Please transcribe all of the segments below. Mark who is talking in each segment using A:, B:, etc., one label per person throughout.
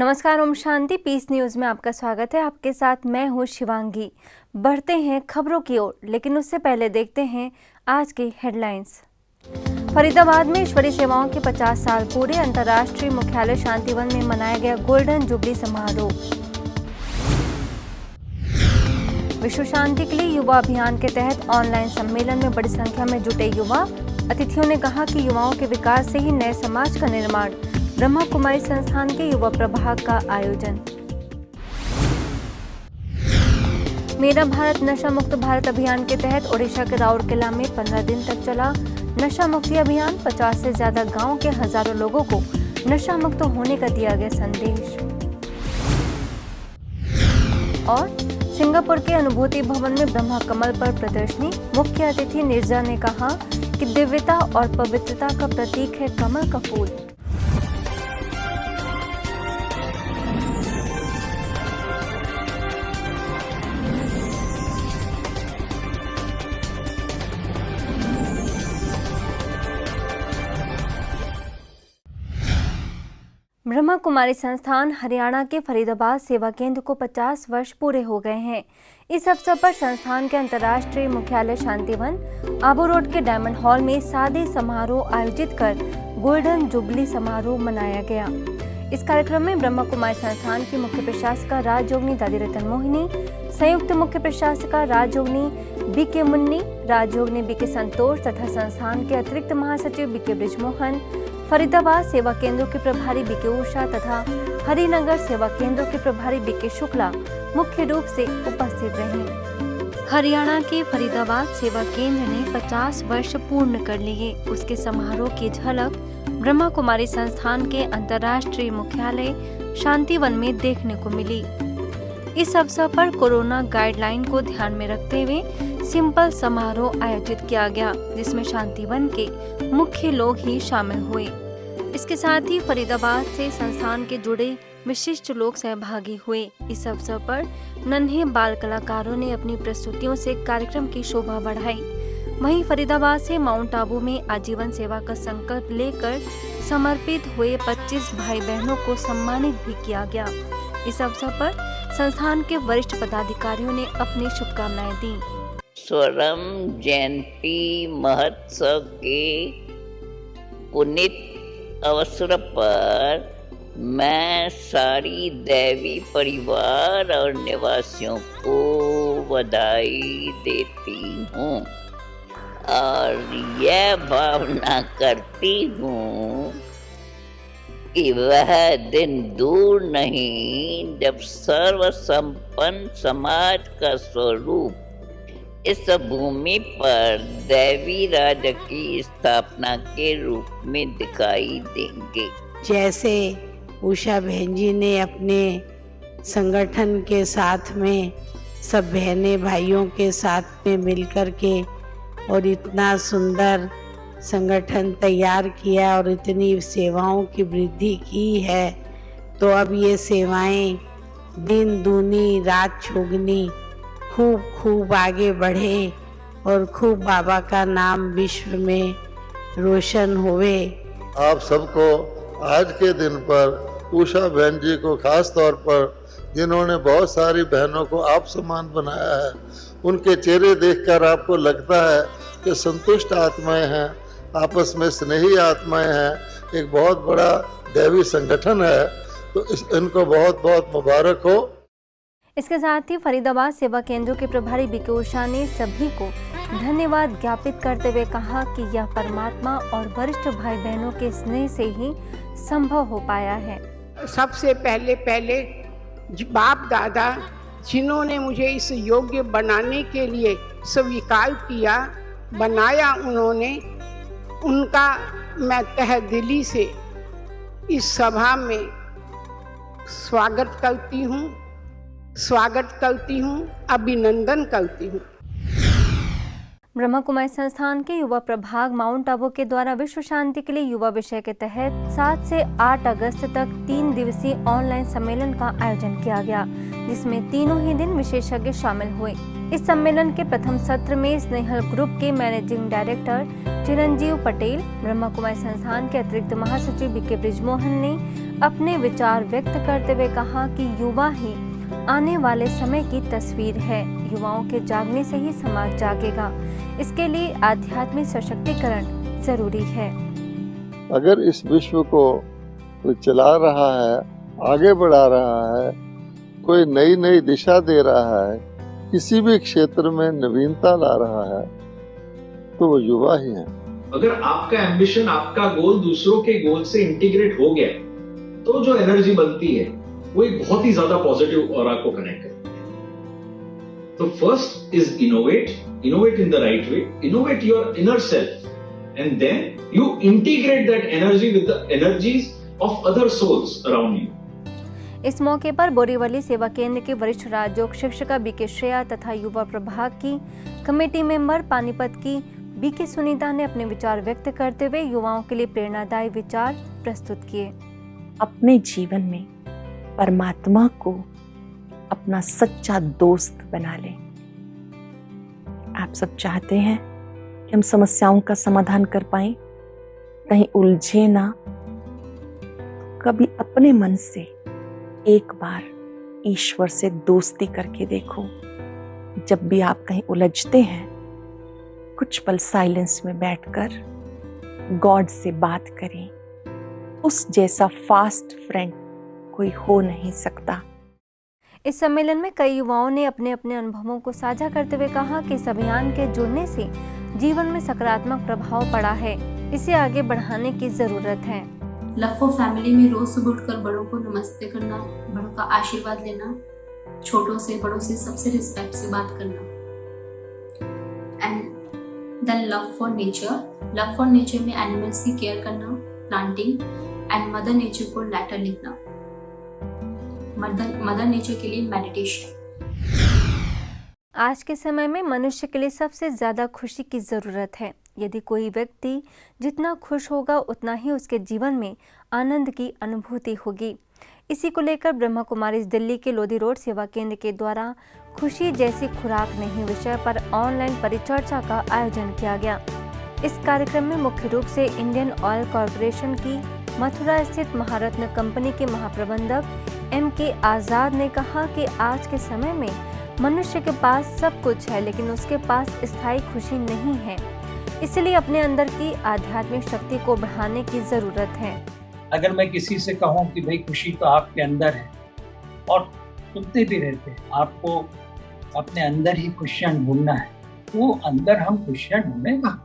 A: नमस्कार, Om Shanti. Piece news में आपका स्वागत है। आपके साथ मैं हूँ शिवांगी। बढ़ते हैं खबरों की ओर, लेकिन उससे पहले देखते हैं आज की हेडलाइंस। फरीदाबाद में ईश्वरीय सेवाओं के 50 साल पूरे। अंतर्राष्ट्रीय मुख्यालय शांतिवन में मनाया गया गोल्डन जुबली समारोह। विश्व शांति के लिए युवा अभियान के तहत ऑनलाइन सम्मेलन में बड़ी संख्या में जुटे युवा। अतिथियों ने कहा कि युवाओं के विकास से ही नए समाज का निर्माण। ब्रह्मा कुमारी संस्थान के युवा प्रभाग का आयोजन। मेरा भारत नशा मुक्त भारत अभियान के तहत ओडिशा के राउरकेला में 15 दिन तक चला नशा मुक्ति अभियान। 50 से ज्यादा गांव के हजारों लोगों को नशा मुक्त होने का दिया गया संदेश। और सिंगापुर के अनुभूति भवन में ब्रह्मा कमल पर प्रदर्शनी। मुख्य अतिथि निर्जा ने कहा कि दिव्यता और पवित्रता का प्रतीक है कमल का फूल। ब्रह्मा कुमारी संस्थान हरियाणा के फरीदाबाद सेवा केंद्र को 50 वर्ष पूरे हो गए हैं। इस अवसर पर संस्थान के अंतर्राष्ट्रीय मुख्यालय शांतिवन आबू रोड के डायमंड हॉल में सादे समारोह आयोजित कर गोल्डन जुबली समारोह मनाया गया। इस कार्यक्रम में ब्रह्मा कुमारी संस्थान की मुख्य प्रशासिका राजयोगिनी दादी रतन मोहिनी, संयुक्त मुख्य प्रशासिका राजयोगिनी बीके मुन्नी, राजयोगिनी बीके संतोष तथा संस्थान के अतिरिक्त महासचिव बीके ब्रिजमोहन, फरीदाबाद सेवा केंद्रों के प्रभारी बीके उषा तथा हरिनगर सेवा केंद्रों के प्रभारी बीके शुक्ला मुख्य रूप से उपस्थित रहे। हरियाणा के फरीदाबाद सेवा केंद्र ने 50 वर्ष पूर्ण कर लिए। उसके समारोह की झलक ब्रह्मा कुमारी संस्थान के अंतर्राष्ट्रीय मुख्यालय शांतिवन में देखने को मिली। इस अवसर पर कोरोना गाइडलाइन को ध्यान में रखते हुए सिंपल समारोह आयोजित किया गया, जिसमें शांतिवन के मुख्य लोग ही शामिल हुए। इसके साथ ही फरीदाबाद से संस्थान के जुड़े विशिष्ट लोग सहभागी हुए। इस अवसर पर नन्हे बाल कलाकारों ने अपनी प्रस्तुतियों से कार्यक्रम की शोभा बढ़ाई। वहीं फरीदाबाद से माउंट आबू में आजीवन सेवा का संकल्प लेकर समर्पित हुए 25 भाई बहनों को सम्मानित भी किया गया। इस अवसर पर संस्थान के वरिष्ठ पदाधिकारियों ने अपनी शुभकामनाएं दी।
B: स्वरम जयंती महोत्सव के पुनीत अवसर पर मैं सारी दैवी परिवार और निवासियों को बधाई देती हूँ और यह भावना करती हूँ कि वह दिन दूर नहीं जब सर्वसंपन्न समाज का स्वरूप इस भूमि पर दैवी राज की स्थापना के रूप में दिखाई देंगे।
C: जैसे उषा बहन जी ने अपने संगठन के साथ में सब बहनें भाइयों के साथ में मिलकर के और इतना सुंदर संगठन तैयार किया और इतनी सेवाओं की वृद्धि की है, तो अब ये सेवाएं दिन दूनी रात चौगुनी खूब आगे बढ़े और खूब बाबा का नाम विश्व में रोशन होवे।
D: आप सबको आज के दिन पर उषा बहन जी को खास तौर पर, जिन्होंने बहुत सारी बहनों को आप समान बनाया है, उनके चेहरे देखकर आपको लगता है कि संतुष्ट आत्माएं हैं, आपस में स्नेही आत्माएं हैं। एक बहुत बड़ा दैवी संगठन है, तो इनको बहुत बहुत मुबारक हो।
A: इसके साथ ही फरीदाबाद सेवा केंद्रों के प्रभारी बीके उषा ने सभी को धन्यवाद ज्ञापित करते हुए कहा कि यह परमात्मा और वरिष्ठ भाई बहनों के स्नेह से ही संभव हो पाया है।
E: सबसे पहले बाप दादा जिन्होंने मुझे इस योग्य बनाने के लिए स्वीकार किया, बनाया उन्होंने, उनका मैं तहे दिली से इस सभा में स्वागत करती हूँ, अभिनंदन करती हूँ।
A: ब्रह्मा कुमारी संस्थान के युवा प्रभाग माउंट आबू के द्वारा विश्व शांति के लिए युवा विषय के तहत 7 से 8 अगस्त तक 3 दिवसीय ऑनलाइन सम्मेलन का आयोजन किया गया, जिसमें तीनों ही दिन विशेषज्ञ शामिल हुए। इस सम्मेलन के प्रथम सत्र में स्नेहल ग्रुप के मैनेजिंग डायरेक्टर चिरंजीव पटेल, ब्रह्मा कुमारी संस्थान के अतिरिक्त महासचिव बीके ब्रिजमोहन ने अपने विचार व्यक्त करते हुए कहा कि युवा ही आने वाले समय की तस्वीर है। युवाओं के जागने से ही समाज जागेगा। इसके लिए आध्यात्मिक सशक्तिकरण जरूरी है।
D: अगर इस विश्व को कोई चला रहा है, आगे बढ़ा रहा है, कोई नई नई दिशा दे रहा है, किसी भी क्षेत्र में नवीनता ला रहा है, तो वो युवा ही है।
F: अगर आपका एम्बिशन, आपका गोल दूसरों के गोल से इंटीग्रेट हो गया तो जो एनर्जी बनती है वो एक बहुत ही ज्यादा पॉजिटिव ऑरा को कनेक्ट करती है। तो first is innovate in the right way, innovate your inner self and then you integrate that energy with the energies of other souls around you.
A: इस मौके पर बोरीवली सेवा केंद्र के वरिष्ठ राजयोग शिक्षिका बीके श्रेया तथा युवा प्रभाग की कमेटी मेंबर पानीपत की बीके सुनीता ने अपने विचार व्यक्त करते हुए युवाओं के लिए प्रेरणादायी विचार प्रस्तुत किए।
G: अपने जीवन में परमात्मा को अपना सच्चा दोस्त बना लें। आप सब चाहते हैं कि हम समस्याओं का समाधान कर पाएं, कहीं उलझे ना। कभी अपने मन से एक बार ईश्वर से दोस्ती करके देखो। जब भी आप कहीं उलझते हैं, कुछ पल साइलेंस में बैठकर गॉड से बात करें। उस जैसा फास्ट फ्रेंड कोई हो नहीं सकता।
A: इस सम्मेलन में कई युवाओं ने अपने अपने अनुभवों को साझा करते हुए कहा कि इस अभियान के जुड़ने से जीवन में सकारात्मक प्रभाव पड़ा है। इसे आगे बढ़ाने की जरूरत है।
H: लव फॉर फैमिली में रोज सुबह उठकर बड़ों को नमस्ते करना, बड़ों का आशीर्वाद लेना, छोटों से बड़ों से सबसे रिस्पेक्ट से बात करना। And then love for nature में एनिमल्स की केयर करना, प्लांटिंग एंड मदर नेचर को लेटर लिखना, मदर नेचर के लिए मेडिटेशन।
A: आज के समय में मनुष्य के लिए सबसे ज्यादा खुशी की जरूरत है। यदि कोई व्यक्ति जितना खुश होगा उतना ही उसके जीवन में आनंद की अनुभूति होगी। इसी को लेकर ब्रह्मा कुमारी दिल्ली के लोधी रोड सेवा केंद्र के द्वारा खुशी जैसी खुराक नहीं विषय पर ऑनलाइन परिचर्चा का आयोजन किया गया। इस कार्यक्रम में मुख्य रूप से इंडियन ऑयल कॉरपोरेशन की मथुरा स्थित महारत्न कंपनी के महाप्रबंधक M.K. आजाद ने कहा कि आज के समय में मनुष्य के पास सब कुछ है, लेकिन उसके पास स्थायी खुशी नहीं है। इसलिए अपने अंदर की आध्यात्मिक शक्ति को बढ़ाने की जरूरत है।
I: अगर मैं किसी से कहूँ कि भाई खुशी तो आपके अंदर है, और सुनते भी रहते हैं, आपको अपने अंदर ही खुशियाँ ढूंढना है, वो अंदर हम खुशियाँ ढूंढेगा।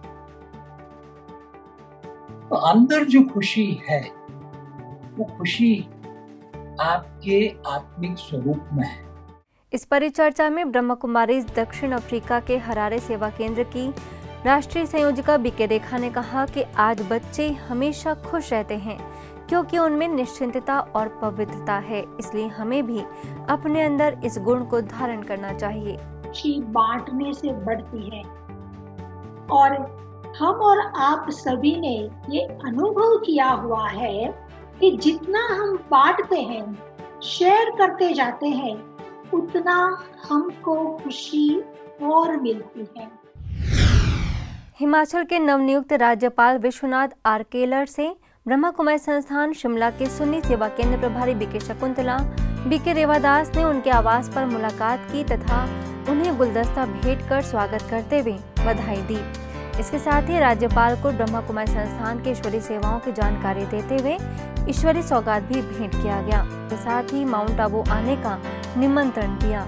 I: तो अंदर जो खुशी है वो खुशी आपके आत्मिक स्वरूप में है।
A: इस परिचर्चा में ब्रह्मा कुमारी दक्षिण अफ्रीका के हरारे सेवा केंद्र की राष्ट्रीय संयोजिका बीके रेखा ने कहा कि आज बच्चे हमेशा खुश रहते हैं क्योंकि उनमें निश्चिंतता और पवित्रता है। इसलिए हमें भी अपने अंदर इस गुण को धारण करना चाहिए।
J: खुशी बांटने से बढ़ती है और हम और आप सभी ने ये अनुभव किया हुआ है कि जितना हम बांटते हैं, शेयर करते जाते हैं, उतना हमको खुशी और मिलती है।
A: हिमाचल के नवनियुक्त राज्यपाल विश्वनाथ आर केलर से ब्रह्मा कुमारी संस्थान शिमला के सुन्नी सेवा केंद्र प्रभारी बीके शकुंतला बीके रेवादास ने उनके आवास पर मुलाकात की तथा उन्हें गुलदस्ता भेंट कर स्वागत करते हुए बधाई दी। इसके साथ ही राज्यपाल को ब्रह्मा कुमारी संस्थान की ईश्वरीय सेवाओं की जानकारी देते हुए ईश्वरीय सौगात भी भेंट किया गया। इसके साथ ही माउंट आबू आने का निमंत्रण दिया।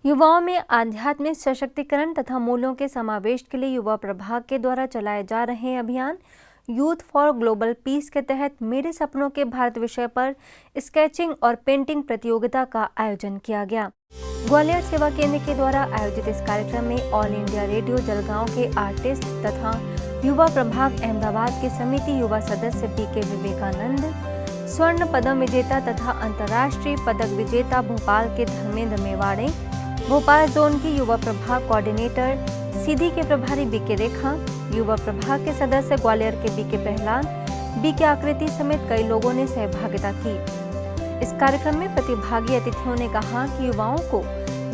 A: युवाओं में आध्यात्मिक सशक्तिकरण तथा मूल्यों के समावेश के लिए युवा प्रभाग के द्वारा चलाए जा रहे अभियान यूथ फॉर ग्लोबल पीस के तहत मेरे सपनों के भारत विषय पर स्केचिंग और पेंटिंग प्रतियोगिता का आयोजन किया गया। ग्वालियर सेवा केंद्र के द्वारा आयोजित इस कार्यक्रम में ऑल इंडिया रेडियो जलगांव के आर्टिस्ट तथा युवा प्रभाग अहमदाबाद के समिति युवा सदस्य बीके विवेकानंद, स्वर्ण पदक विजेता तथा अंतर्राष्ट्रीय पदक विजेता भोपाल के धर्मेंद्र मेवाड़े, भोपाल जोन की युवा प्रभाग कोऑर्डिनेटर सीधी के प्रभारी बीके रेखा, युवा प्रभाग के सदस्य ग्वालियर के बीके पहलान, बीके आकृति समेत कई लोगों ने सहभागिता की। इस कार्यक्रम में प्रतिभागी अतिथियों ने कहा कि युवाओं को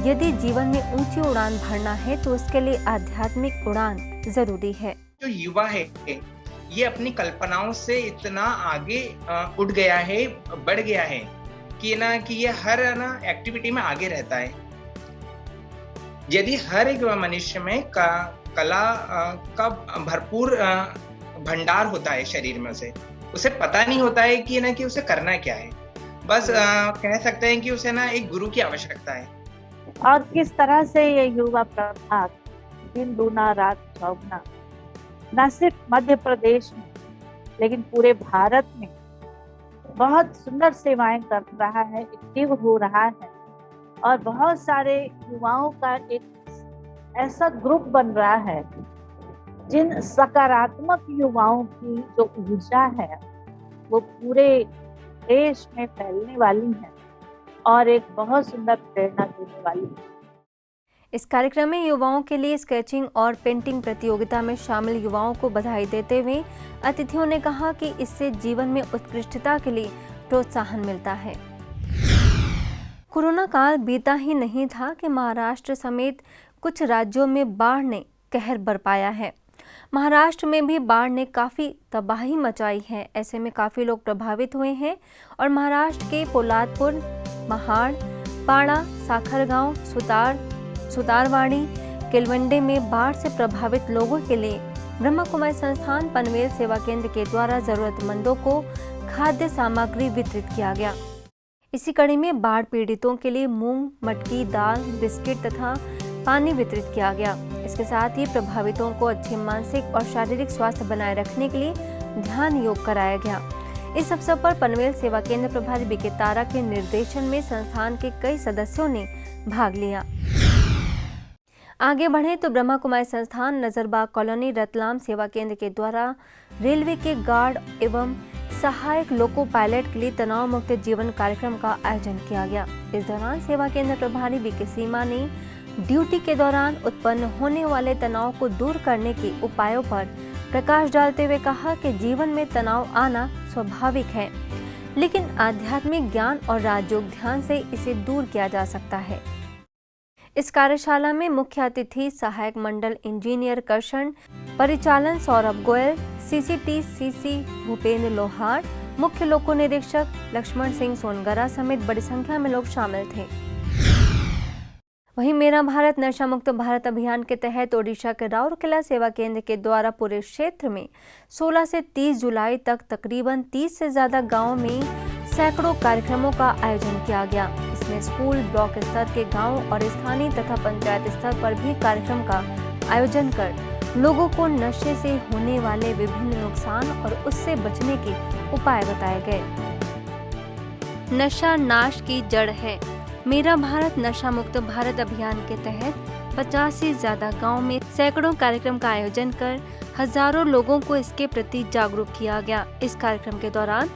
A: यदि जीवन में ऊंची उड़ान भरना है तो उसके लिए आध्यात्मिक उड़ान जरूरी है।
K: जो युवा है ये अपनी कल्पनाओं से इतना आगे उठ गया है, बढ़ गया है कि ये हर एक्टिविटी में आगे रहता है। यदि हर एक मनुष्य में कला का भरपूर भंडार होता है शरीर में, उसे पता नहीं होता है कि उसे करना क्या है, बस कह सकते हैं कि उसे एक गुरु की आवश्यकता है।
L: और किस तरह से ये युवा प्रभाग दिन दूना रात चौगुना न सिर्फ मध्य प्रदेश में लेकिन पूरे भारत में बहुत सुंदर सेवाएं कर रहा है, एक्टिव हो रहा है और बहुत सारे युवाओं का एक ऐसा ग्रुप बन रहा है जिन सकारात्मक युवाओं की जो ऊर्जा है वो पूरे देश में फैलने वाली है और एक बहुत सुंदर प्रेरणा देने वाली है।
A: इस कार्यक्रम में युवाओं के लिए स्केचिंग और पेंटिंग प्रतियोगिता में शामिल युवाओं को बधाई देते हुए अतिथियों ने कहा कि इससे जीवन में उत्कृष्टता के लिए प्रोत्साहन मिलता है। कोरोना काल बीता ही नहीं था कि महाराष्ट्र समेत कुछ राज्यों में बाढ़ ने कहर बरपाया है। महाराष्ट्र में भी बाढ़ ने काफ़ी तबाही मचाई है। ऐसे में काफ़ी लोग प्रभावित हुए हैं और महाराष्ट्र के पोलादपुर, महाड, पाड़ा, साखरगांव, सुतारवाड़ी, केलवंडे में बाढ़ से प्रभावित लोगों के लिए ब्रह्मा कुमारी संस्थान पनवेल सेवा केंद्र के द्वारा जरूरतमंदों को खाद्य सामग्री वितरित किया गया। इसी कड़ी में बाढ़ पीड़ितों के लिए मूंग, मटकी, दाल, बिस्किट तथा पानी वितरित किया गया। इसके साथ ही प्रभावितों को अच्छे मानसिक और शारीरिक स्वास्थ्य बनाए रखने के लिए ध्यान योग कराया गया। इस अवसर पर पनवेल सेवा केंद्र प्रभारी बीके तारा के निर्देशन में संस्थान के कई सदस्यों ने भाग लिया। आगे बढ़े तो ब्रह्मा कुमारी संस्थान नजरबाग कॉलोनी रतलाम सेवा केंद्र के द्वारा रेलवे के गार्ड एवं सहायक लोको पायलट के लिए तनाव मुक्त जीवन कार्यक्रम का आयोजन किया गया। इस दौरान सेवा केंद्र प्रभारी बीके सीमा ने ड्यूटी के दौरान उत्पन्न होने वाले तनाव को दूर करने के उपायों पर प्रकाश डालते हुए कहा कि जीवन में तनाव आना स्वाभाविक है, लेकिन आध्यात्मिक ज्ञान और राजयोग ध्यान से इसे दूर किया जा सकता है। इस कार्यशाला में मुख्य अतिथि सहायक मंडल इंजीनियर कर्षण, परिचालन सौरभ गोयल, CCTCC भूपेंद्र लोहार, मुख्य लोको निरीक्षक लक्ष्मण सिंह सोनगरा समेत बड़ी संख्या में लोग शामिल थे। वहीं मेरा भारत नशा मुक्त भारत अभियान के तहत ओडिशा के राउरकेला सेवा केंद्र के द्वारा पूरे क्षेत्र में 16 से 30 जुलाई तक तकरीबन 30 से ज्यादा गांवों में सैकड़ों कार्यक्रमों का आयोजन किया गया। इसमें स्कूल, ब्लॉक स्तर के गांव और स्थानीय तथा पंचायत स्तर पर भी कार्यक्रम का आयोजन कर लोगों को नशे से होने वाले विभिन्न नुकसान और उससे बचने के उपाय बताए गए। नशा नाश की जड़ है। मेरा भारत नशा मुक्त भारत अभियान के तहत 50 से ज्यादा गांव में सैकड़ों कार्यक्रम का आयोजन कर हजारों लोगों को इसके प्रति जागरूक किया गया। इस कार्यक्रम के दौरान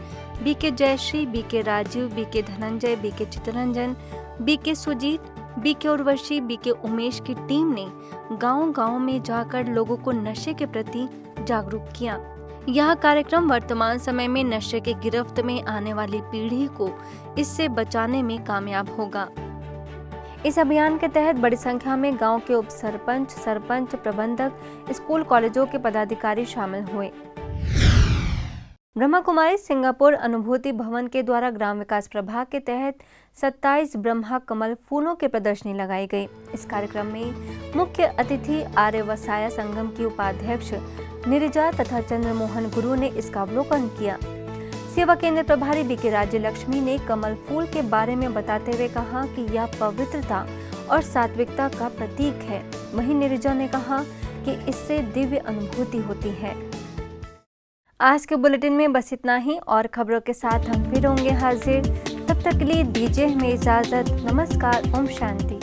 A: BK Jayashree, BK Rajeev, BK Dhananjay, BK Chitranjan, BK Sujeet, BK Urvashi, BK Umesh की टीम ने गांव-गांव में जाकर लोगों को नशे के प्रति जागरूक किया। यह कार्यक्रम वर्तमान समय में नशे के गिरफ्त में आने वाली पीढ़ी को इससे बचाने में कामयाब होगा। इस अभियान के तहत बड़ी संख्या में गांव के उप सरपंच, प्रबंधक, स्कूल कॉलेजों के पदाधिकारी शामिल हुए। ब्रह्मा कुमारी सिंगापुर अनुभूति भवन के द्वारा ग्राम विकास प्रभाग के तहत 27 ब्रह्मा कमल फूलों की प्रदर्शनी लगाई गई। इस कार्यक्रम में मुख्य अतिथि आर्य वसाया संगम की उपाध्यक्ष निरिजा तथा चंद्रमोहन गुरु ने इसका अवलोकन किया। सेवा केंद्र प्रभारी बीके राज्य लक्ष्मी ने कमल फूल के बारे में बताते हुए कहा कि यह पवित्रता और सात्विकता का प्रतीक है। वहीं निरिजा ने कहा कि इससे दिव्य अनुभूति होती है। आज के बुलेटिन में बस इतना ही और खबरों के साथ हम फिर होंगे हाजिर। तब तक के लिए दीजिए हमें इजाजत। नमस्कार, ओम शांति।